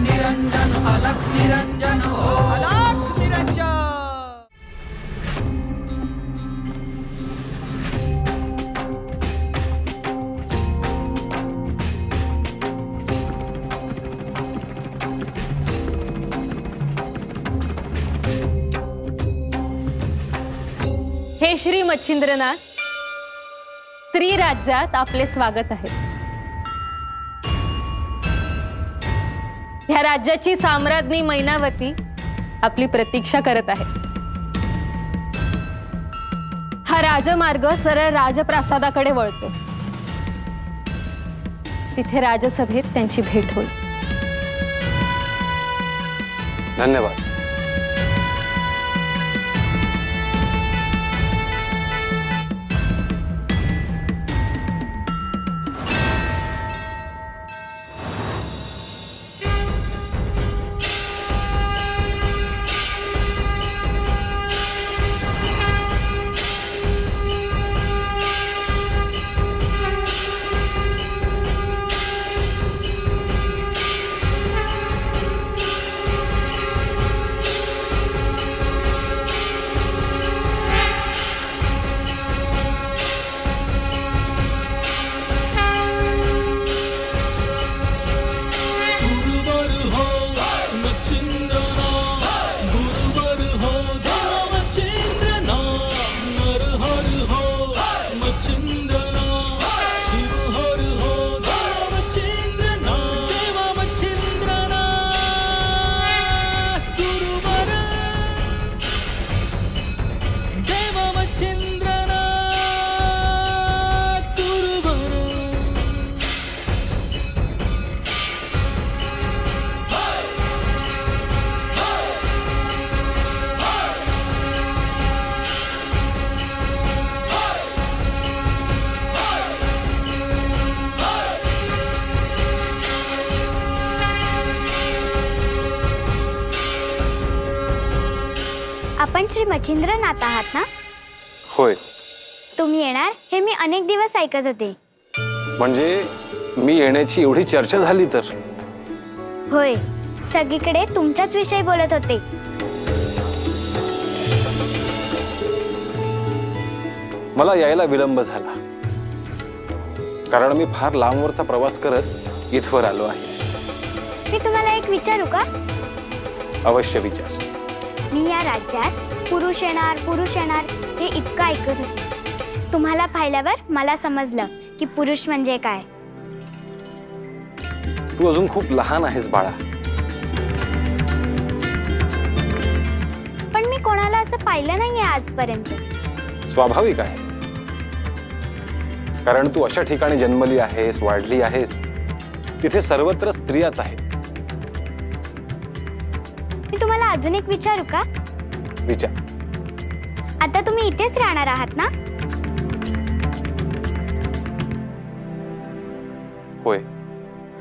निरंजन अलख निरंजन ओम अलख निरंजन। हे श्री मच्छिंद्रनाथ, स्त्री राज्यात आपले स्वागत आहे। ह्या राज्याची साम्राज्ञी मैनावती आपली प्रतीक्षा करत आहे। हा राजमार्ग सरळ राजप्रासादाकडे वळतो। तिथे राजसभेत त्यांची भेट होईल। धन्यवाद। आपण श्री मच्छिंद्रनाथ आहात ना? होय। तुम्ही येणार हे मी अनेक दिवस ऐकत होते। म्हणजे मी येण्याची एवढी चर्चा झाली तर? होय, सगळीकडे तुमच्याच विषयी बोलत होते। मला यायला विलंब झाला, कारण मी फार लांबवरचा प्रवास करत इथवर आलो आहे। मी तुम्हाला एक विचारू का? अवश्य विचार। मी या राज्यात पुरुष येणार हे इतकं ऐकत होते। तुम्हाला पाहिल्यावर मला समजलं की पुरुष म्हणजे काय। तू अजून खूप लहान आहेस बाळा। पण मी कोणाला असं पाहिलं नाहीये आजपर्यंत। स्वाभाविक आहे, कारण तू अशा ठिकाणी जन्मली आहेस, वाढली आहेस, तिथे सर्वत्र स्त्रियाच आहेत। मी तुम्हाला अजून एक विचारू का? विचार। आता तुम्ही इथेच राहणार आहात ना? होय।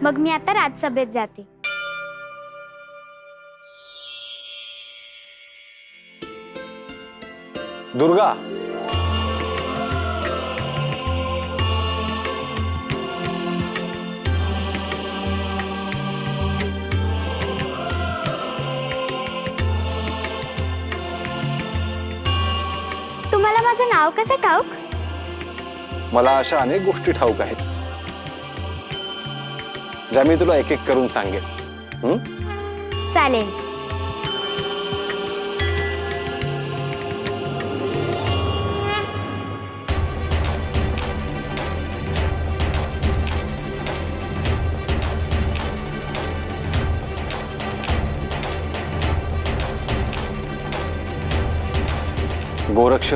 मग मी आता राजसभेत जाते। दुर्गा, तुम्हाला माझं नाव कसं ठाऊक? मला अशा अनेक गोष्टी ठाऊक आहेत, ज्या मी तुला एक एक करून सांगेन। चालेल। गोरक्ष,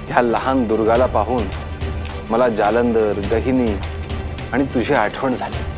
ह्या लहान दुर्गाला पाहून मला जालंधर, गहिनी आणि तुझी आठवण झाली।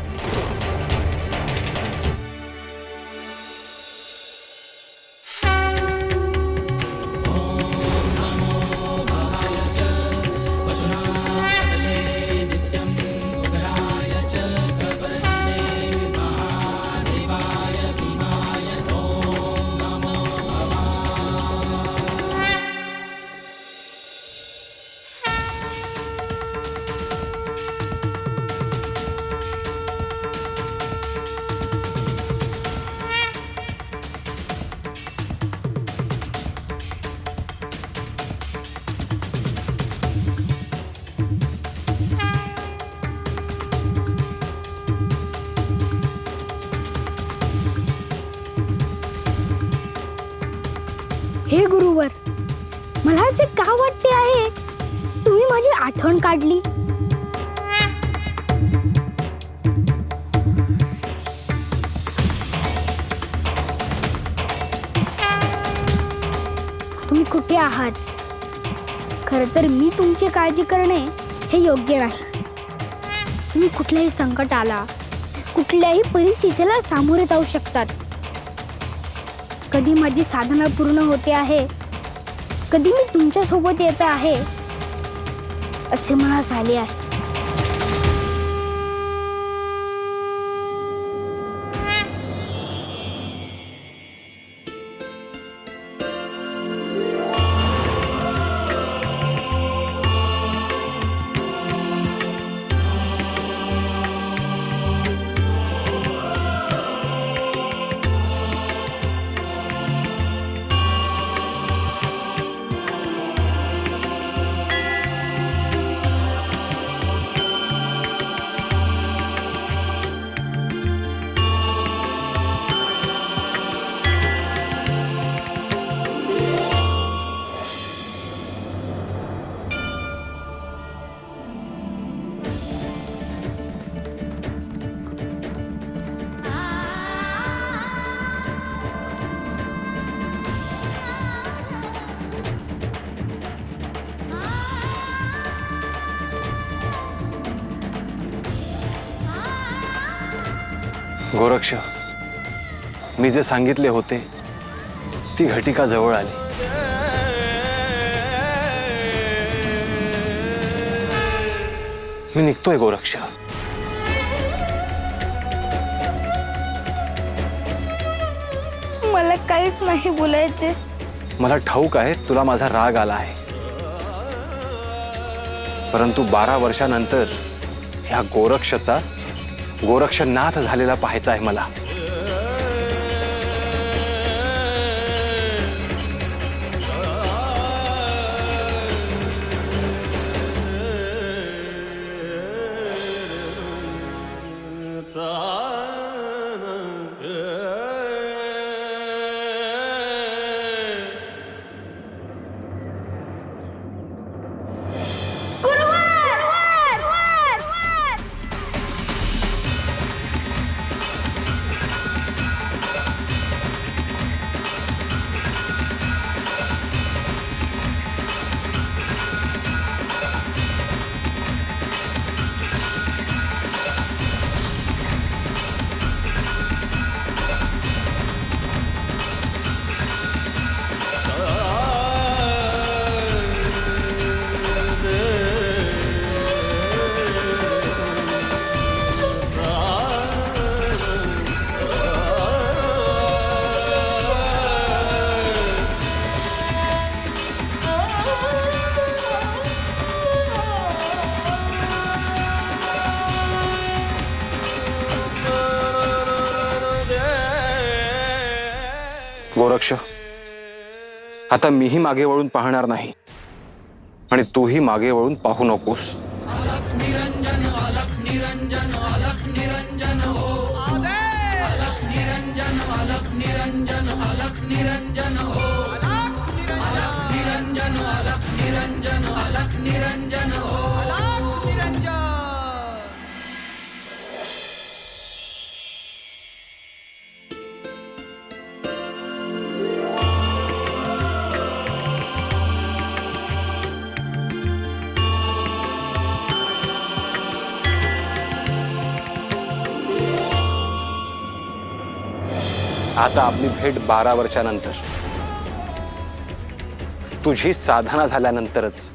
हे गुरुवर, मला असे का वाटते आहे तुम्ही माझी आठवण काढली? तुम्ही कुठे आहात? खरं तर मी तुमची काळजी करणे हे योग्य नाही. तुम्ही कुठल्याही संकट आला, कुठल्याही परिस्थितीला सामोरे जाऊ शकतात. कधी माझी साधना पूर्ण होते आहे, कधी मी तुमच्या सोबत येत आहे असे मला झाले आहे. गोरक्ष, मी जे सांगितले होते ती घटिका जवळ आली. मी निघतोय गोरक्ष. मला काहीच नाही बोलायचे. मला ठाऊक आहे तुला माझा राग आला आहे, परंतु 12 वर्षानंतर ह्या गोरक्षचा गोरक्षनाथ झालेला पाहायचा आहे मला. गोरक्ष, आता मीही मागे वळून पाहणार नाही आणि तूही मागे वळून पाहू नकोस. निरंजन अलख निरंजन अलख निरंजन हो अलख निरंजन अलख निरंजन अलख निरंजन हो अलख निरंजन अलख निरंजन अलख निरंजन हो अलख निरंजन. आता आपली भेट 12 वर्षानंतर, तुझी साधना झाल्यानंतरच.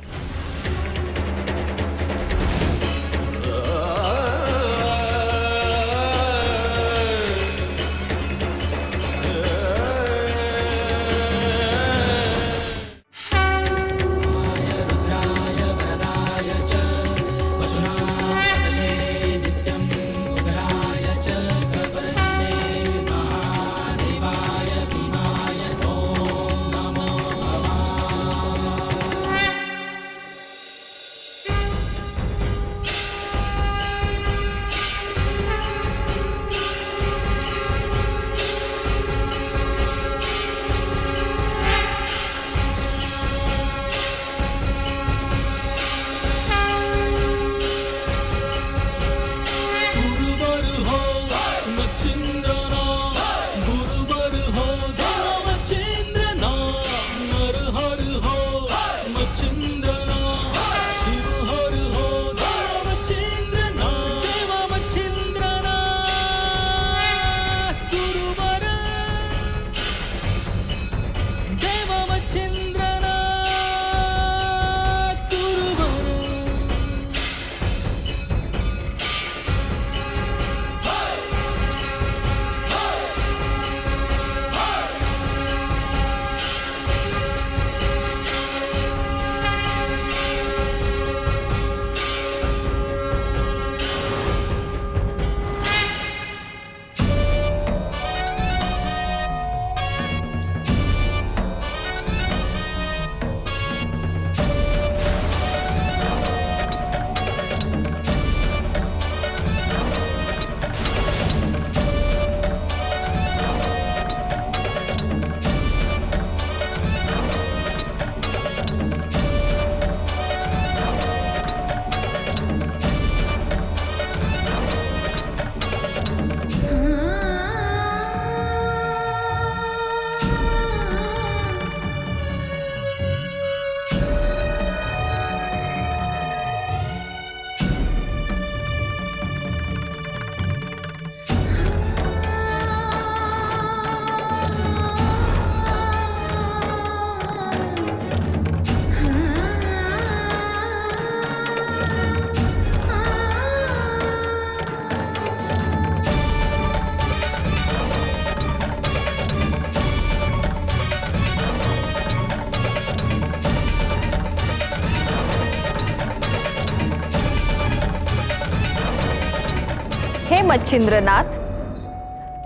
मच्छिंद्रनाथ,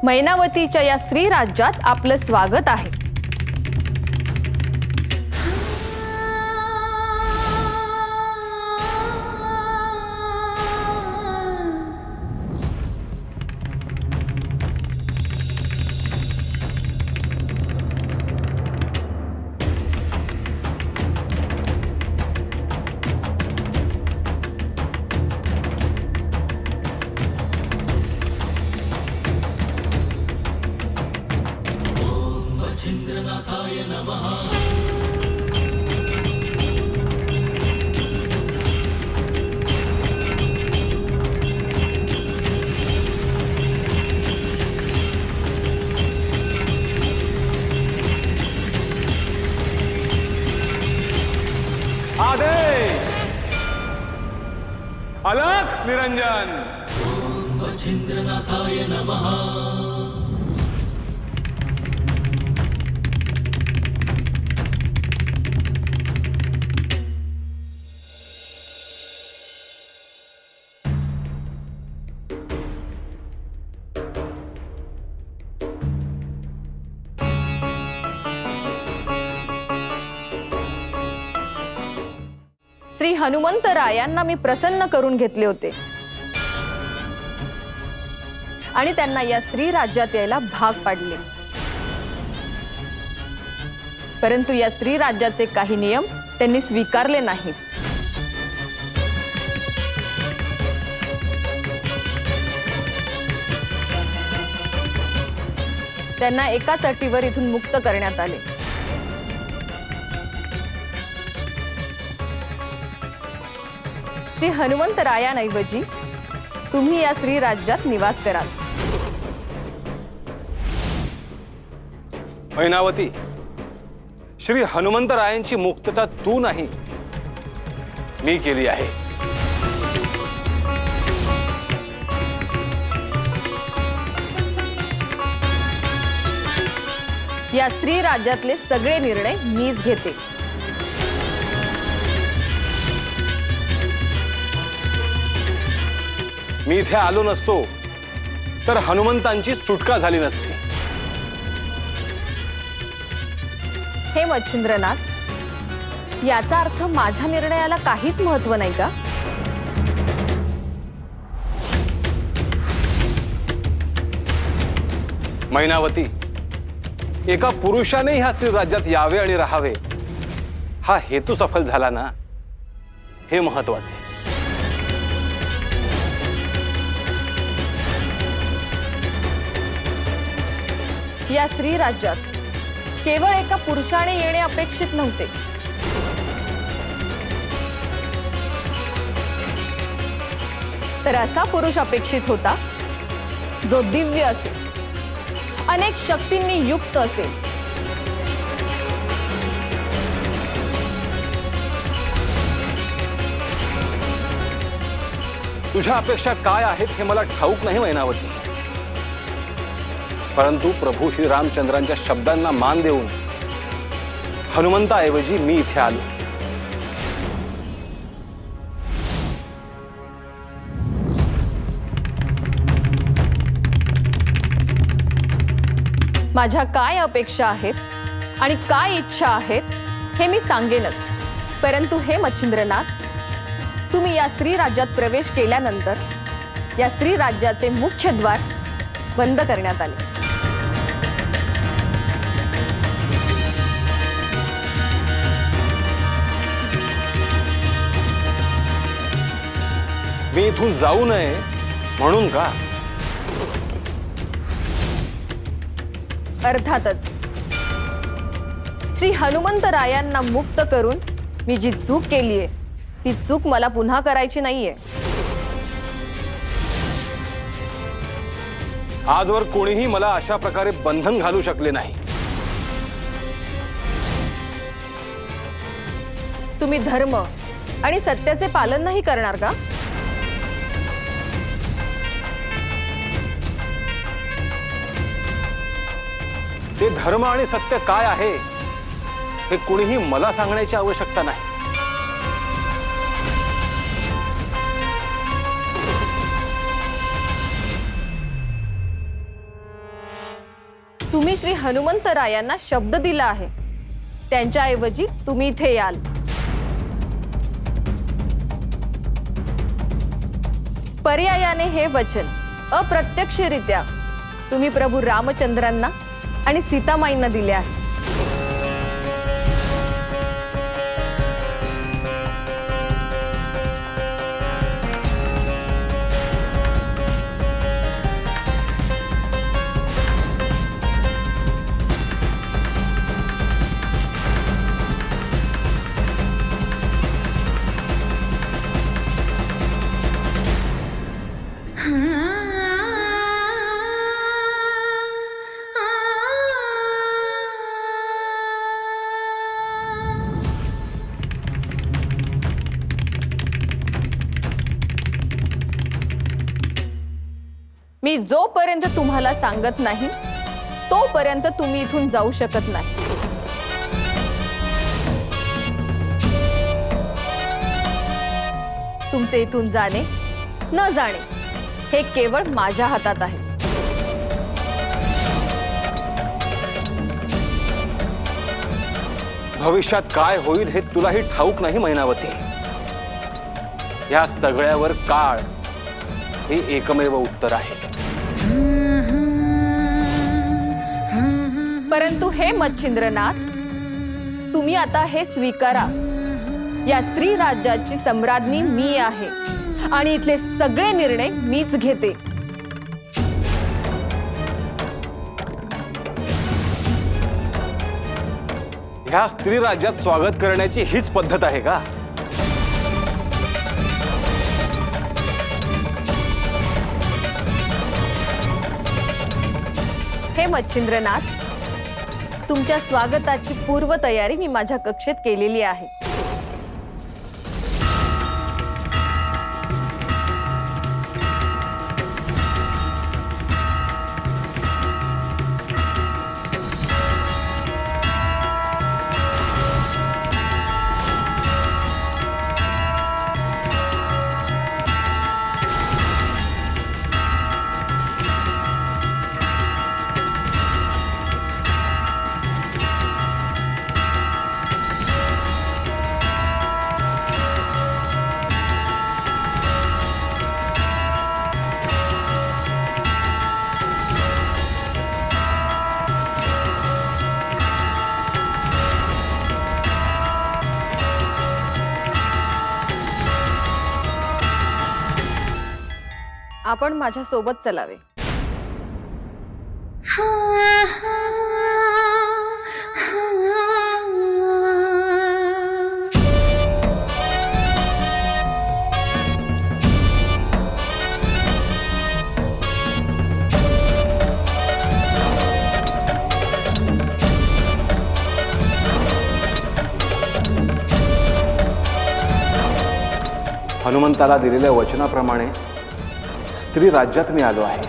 मैनावतीच्या या स्त्री राज्यात आपलं स्वागत आहे. आदेश अलख निरंजन. श्री हनुमंतरायांना मी प्रसन्न करून घेतले होते आणि त्यांना या स्त्री राज्यात यायला भाग पाडले. परंतु या स्त्री राज्याचे काही नियम त्यांनी स्वीकारले नाहीत. त्यांना एकाच अटीवर इथून मुक्त करण्यात आले. श्री हनुमंतरायांऐवजी तुम्ही या स्त्री राज्यात निवास कराल. मैनावती, श्री हनुमंतरायांची मुक्तता तू नाही, मी केली आहे. या स्त्री राज्यातले सगळे निर्णय मीच घेते. मी इथे आलो नसतो तर हनुमंतांची सुटका झाली नसती. हे मच्छिंद्रनाथ, याचा अर्थ माझ्या निर्णयाला काहीच महत्व नाही का? मैनावती, एका पुरुषाने ह्या स्त्री राज्यात यावे आणि राहावे हा हेतू सफल झाला ना, हे महत्वाचे. या स्त्री राज्यात केवळ एका पुरुषाने येणे अपेक्षित नव्हते. तर असा पुरुष अपेक्षित होता जो दिव्य असेल, अनेक शक्तींनी युक्त असेल. तुझ्या अपेक्षा काय आहेत हे मला ठाऊक नाही मैनावती, परंतु प्रभू श्री रामचंद्रांच्या शब्दांना मान देऊन हनुमंताऐवजी मी इथे आलो. माझ्या काय अपेक्षा आहेत आणि काय इच्छा आहेत हे मी सांगेनच. परंतु हे मच्छिंद्रनाथ, तुम्ही या स्त्री राज्यात प्रवेश केल्यानंतर या स्त्री राज्याचे मुख्य द्वार बंद करण्यात आले. मी इथून जाऊ नये म्हणून का? अर्थातच श्री हनुमंतरायांना मुक्त करून मी जी चूक केलीये ती चूक मला पुन्हा करायची नाहीये. आजवर कोणीही मला अशा प्रकारे बंधन घालू शकले नाही. तुम्ही धर्म आणि सत्याचे पालन नाही करणार का? ते धर्म आणि सत्य काय आहे हे कोणीही मला सांगण्याची आवश्यकता नाही. तुम्ही श्री हनुमंतरायांना शब्द दिला आहे, त्यांच्याऐवजी तुम्ही इथे याल. पर्यायाने हे वचन अप्रत्यक्षरित्या तुम्ही प्रभू रामचंद्रांना आणि सीतामाईंना दिले आहे. मी जोपर्यंत तुम्हाला सांगत नाही तोपर्यंत तुम्ही इथून जाऊ शकत नाही. तुमचे इथून जाणे न जाणे हे केवळ माझ्या हातात आहे. भविष्यात काय होईल हे तुलाही ठाऊक नाही मैनावती. या सगळ्यावर काळ हे एकमेव उत्तर आहे. परंतु हे मच्छिंद्रनाथ, तुम्ही आता हे स्वीकारा, या स्त्री राज्याची सम्राज्ञी मी आहे आणि इथले सगळे निर्णय मीच घेते. ह्या स्त्री राज्यात स्वागत करण्याची हीच पद्धत आहे का? हे मच्छिंद्रनाथ, तुमच्या स्वागताची पूर्वतयारी मी माझ्या कक्षेत केलेली आहे. आपण माझ्या सोबत चलावे. हनुमंताला दिलेल्या वचनाप्रमाणे स्त्री राज्यात मी आलो आहे.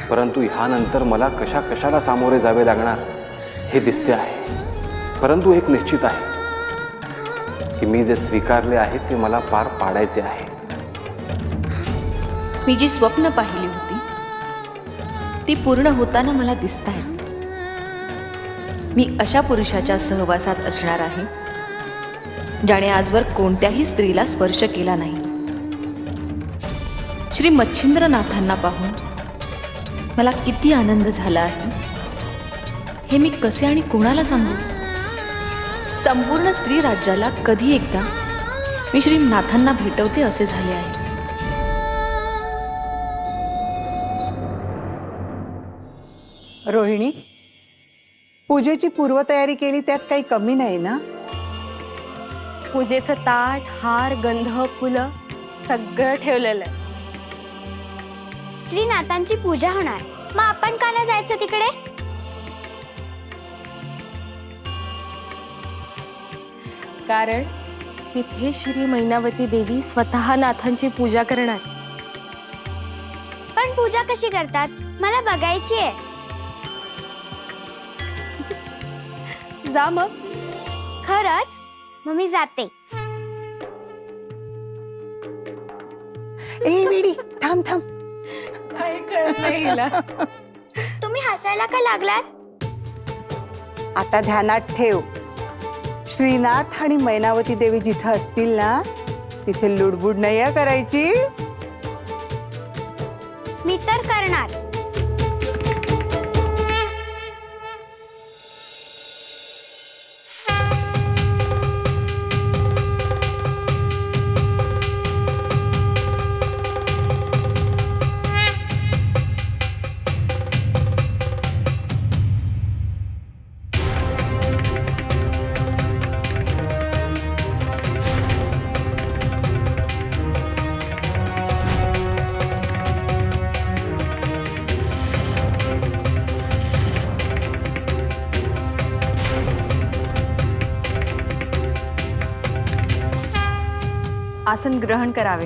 परंतु ह्यानंतर मला कशाला सामोरे जावे लागणार हे दिसते आहे. परंतु एक निश्चित आहे की मी जे स्वीकारले आहे ते मला पार पाडायचे आहे. मी जी स्वप्न पाहिली होती ती पूर्ण होताना मला दिसत आहेत. मी अशा पुरुषाच्या सहवासात असणार आहे ज्याने आजवर कोणत्याही स्त्रीला स्पर्श केला नाही. श्री मच्छिंद्रनाथांना पाहून मला किती आनंद झाला आहे हे मी कसे आणि कोणाला सांगू. संपूर्ण स्त्री राज्याला कधी एकदा मी श्री नाथांना भेटवते असे झाले आहे. रोहिणी, पूजेची पूर्वतयारी केली त्यात काही कमी नाही ना? पूजेचं ताट, हार, गंध, फुलं सगळं ठेवलेलं आहे. श्रीनाथांची पूजा होणार, मग आपण का नाही जायचं तिकडे? कारण तिथे श्री मैनावती देवी स्वतः नाथांची पूजा करणार. पण पूजा कशी करतात मला बघायची आहे. जा मग. खरंच? मग मी जाते. ए वेडी, थांब थांब. काही कळत नाही हिला. तुम्ही हसायला का लागलात? आता ध्यानात ठेव, श्रीनाथ आणि मैनावती देवी जिथं असतील ना तिथे लुडबुड नाही करायची. मी तर करणार. आसन ग्रहण करावे.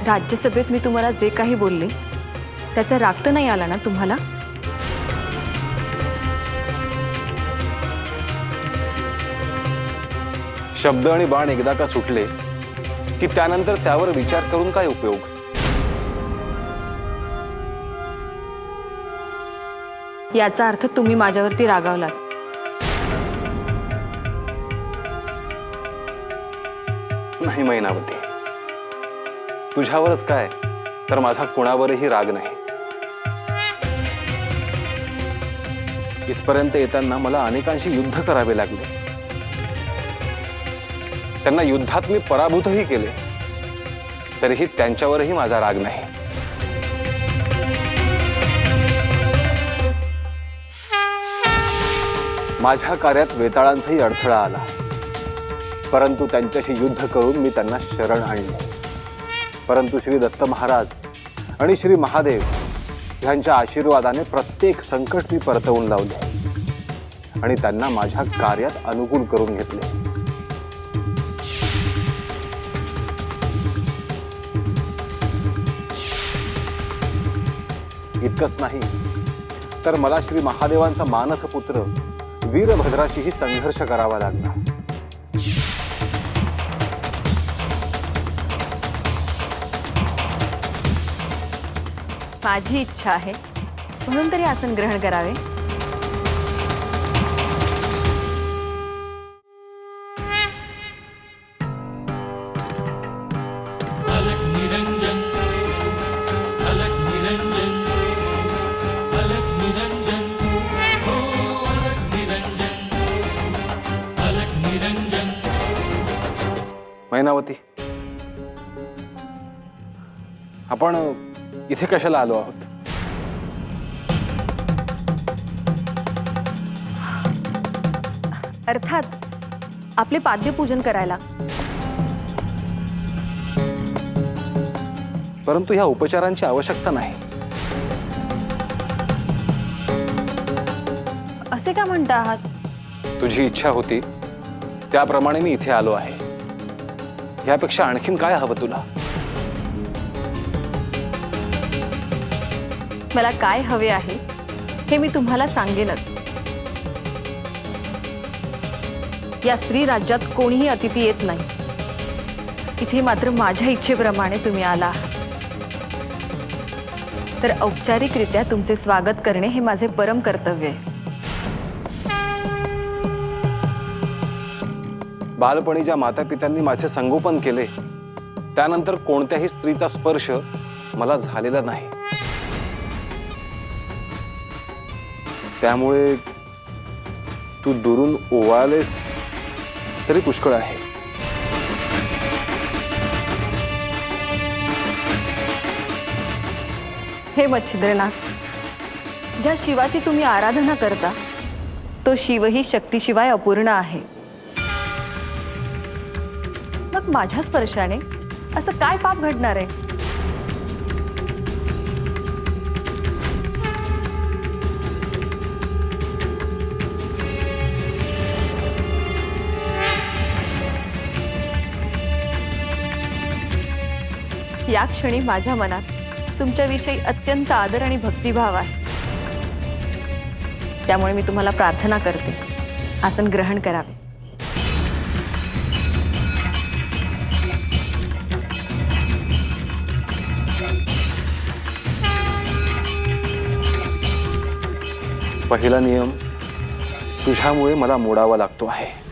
राज्यसभेत मी तुम्हाला जे काही बोलले त्याचा राग तर नाही आला ना तुम्हाला? शब्द आणि बाण एकदा का सुटले की त्यानंतर त्यावर विचार करून काय उपयोग? याचा अर्थ तुम्ही माझ्यावरती रागावलात. नाही मैनावती, तुझ्यावरच काय तर माझा कोणावरही राग नाही. इथपर्यंत येताना मला अनेकांशी युद्ध करावे लागले. त्यांना युद्धात मी पराभूतही केले, तरीही त्यांच्यावरही माझा राग नाही. माझ्या कार्यात वेताळांचाही अडथळा आला, परंतु त्यांच्याशी युद्ध करून मी त्यांना शरण आणले. परंतु श्री दत्त महाराज आणि श्री महादेव यांच्या आशीर्वादाने प्रत्येक संकट मी परतवून लावले आणि त्यांना माझ्या कार्यात अनुकूल करून घेतले. इतकंच नाही तर मला श्री महादेवांचा मानसपुत्र वीरभद्राशीही संघर्ष करावा लागला. माझी इच्छा आहे म्हणून तरी आसन ग्रहण करावे. अलग निरंजन, अलग निरंजन, अलग निरंजन, हो अलग निरंजन, अलग निरंजन. मैनावती, आपण इथे कशाला आलो आहोत? अर्थात आपले पाद्यपूजन करायला. परंतु ह्या उपचारांची आवश्यकता नाही. असे का म्हणता आहात? तुझी इच्छा होती त्याप्रमाणे मी इथे आलो आहे. यापेक्षा आणखीन काय हवं तुला? मला काय हवे आहे हे मी तुम्हाला सांगेनच. या स्त्री राज्यात कोणीही अतिथी येत नाही. इथे मात्र माझ्या इच्छेप्रमाणे तुम्ही आला आहात, तर औपचारिकरित्या तुमचे स्वागत करणे हे माझे परम कर्तव्य आहे. बालपणी ज्या मातापित्यांनी माझे संगोपन केले त्यानंतर कोणत्याही स्त्रीचा स्पर्श मला झालेला नाही. त्यामुळे तू दुरून ओवाळलेस तरी पुष्कळ आहे. हे मच्छिंद्रनाथ, ज्या शिवाची तुम्ही आराधना करता तो शिवही शक्तीशिवाय अपूर्ण आहे. मग माझ्या स्पर्शाने असं काय पाप घडणार आहे? या क्षणी माझ्या मनात तुमच्याविषयी अत्यंत आदर आणि भक्तिभाव आहे. त्यामुळे मी तुम्हाला प्रार्थना करते, आसन ग्रहण करावे. पहिला नियम तुझ्यामुळे मला मोडावा लागतो आहे.